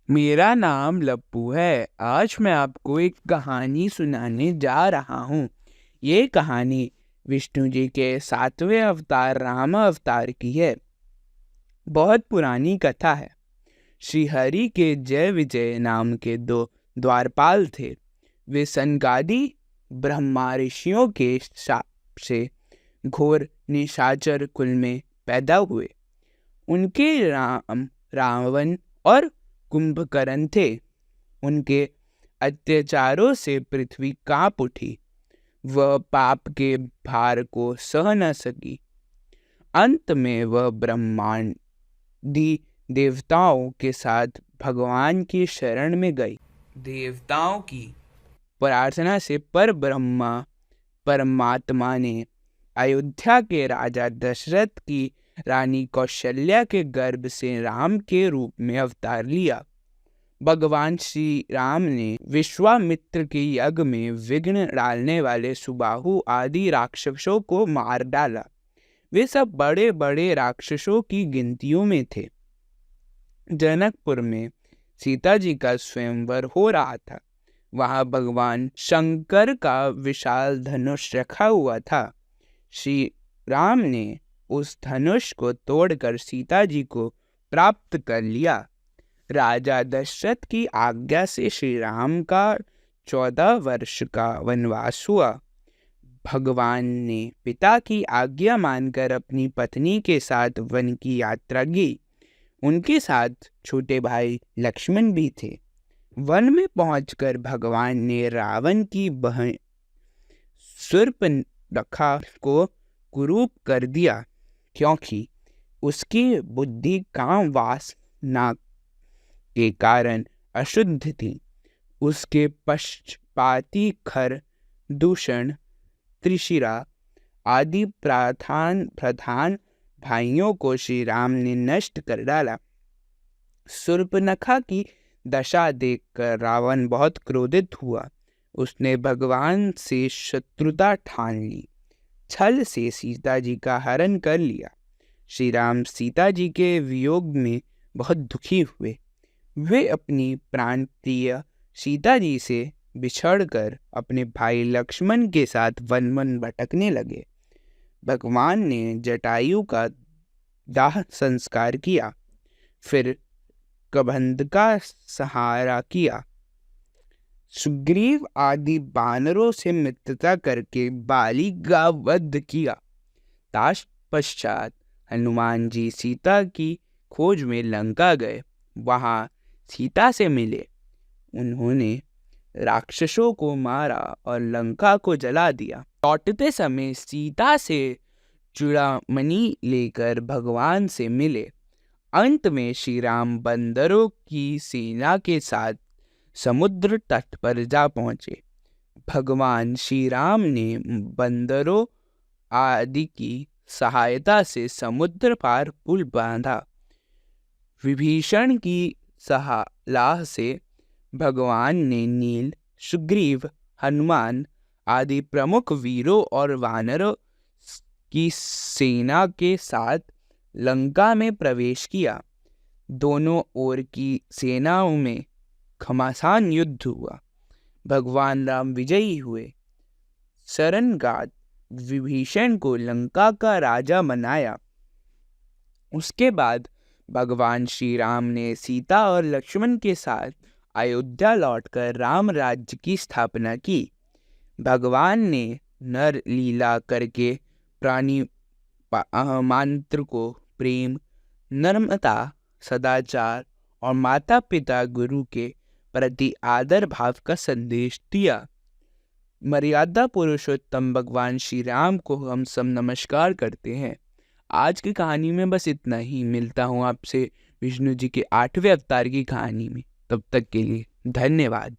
मेरा नाम लप्पू है। आज मैं आपको एक कहानी सुनाने जा रहा हूँ। ये कहानी विष्णु जी के 7वें अवतार राम अवतार की है। बहुत पुरानी कथा है। श्री हरि के जय विजय नाम के 2 द्वारपाल थे। वे सनकादि ब्रह्मा ऋषियों के शाप से घोर निशाचर कुल में पैदा हुए। उनके राम रावण और कुंभकर्ण थे। उनके अत्याचारों से पृथ्वी कांप उठी। वह पाप के भार को सह न सकी। अंत में वह ब्रह्मांडी देवताओं के साथ भगवान की शरण में गई। देवताओं की प्रार्थना से परब्रह्मा परमात्मा ने अयोध्या के राजा दशरथ की रानी कौशल्या के गर्भ से राम के रूप में अवतार लिया। भगवान श्री राम ने विश्वामित्र के यज्ञ में विघ्न डालने वाले सुबाहु आदि राक्षसों को मार डाला। वे सब बड़े बड़े राक्षसों की गिनतियों में थे। जनकपुर में सीता जी का स्वयंवर हो रहा था। वहां भगवान शंकर का विशाल धनुष रखा हुआ था। श्री राम ने उस धनुष को तोड़कर सीता जी को प्राप्त कर लिया। राजा दशरथ की आज्ञा से श्री राम का 14 वर्ष का वनवास हुआ। भगवान ने पिता की आज्ञा मानकर अपनी पत्नी के साथ वन की यात्रा की। उनके साथ छोटे भाई लक्ष्मण भी थे। वन में पहुंचकर भगवान ने रावण की बहन शूर्पणखा को कुरूप कर दिया, क्योंकि उसकी बुद्धि काम वासना के कारण अशुद्ध थी। उसके पक्षपाती खर दूषण त्रिशिरा आदि प्रधान भाइयों को श्री राम ने नष्ट कर डाला। शूर्पणखा की दशा देखकर रावण बहुत क्रोधित हुआ। उसने भगवान से शत्रुता ठान ली। छल से सीता जी का हरण कर लिया। श्री राम सीता जी के वियोग में बहुत दुखी हुए। वे अपनी प्राणप्रिय सीता जी से बिछड़कर अपने भाई लक्ष्मण के साथ वन वन भटकने लगे। भगवान ने जटायु का दाह संस्कार किया, फिर कबंध का सहारा किया। सुग्रीव आदि बानरों से मित्रता करके बाली का वध किया। तत्पश्चात हनुमान जी सीता की खोज में लंका गए। वहां सीता से मिले। उन्होंने राक्षसों को मारा और लंका को जला दिया। लौटते समय सीता से चूड़ामणि लेकर भगवान से मिले। अंत में श्री राम बंदरों की सेना के साथ समुद्र तट पर जा पहुंचे। भगवान श्री राम ने बंदरों आदि की सहायता से समुद्र पार पुल बांधा। विभीषण की सलाह से भगवान ने नील, सुग्रीव, हनुमान आदि प्रमुख वीरों और वानरों की सेना के साथ लंका में प्रवेश किया। दोनों ओर की सेनाओं में घमासान युद्ध हुआ। भगवान राम विजयी हुए। शरणगाद विभीषण को लंका का राजा बनाया। उसके बाद भगवान श्री राम ने सीता और लक्ष्मण के साथ अयोध्या लौटकर राम राज्य की स्थापना की। भगवान ने नर लीला करके प्राणी मात्र को प्रेम, नम्रता, सदाचार और माता पिता गुरु के प्रति आदर भाव का संदेश दिया। मर्यादा पुरुषोत्तम भगवान श्री राम को हम सब नमस्कार करते हैं। आज की कहानी में बस इतना ही। मिलता हूँ आपसे विष्णु जी के 8वें अवतार की कहानी में। तब तक के लिए धन्यवाद।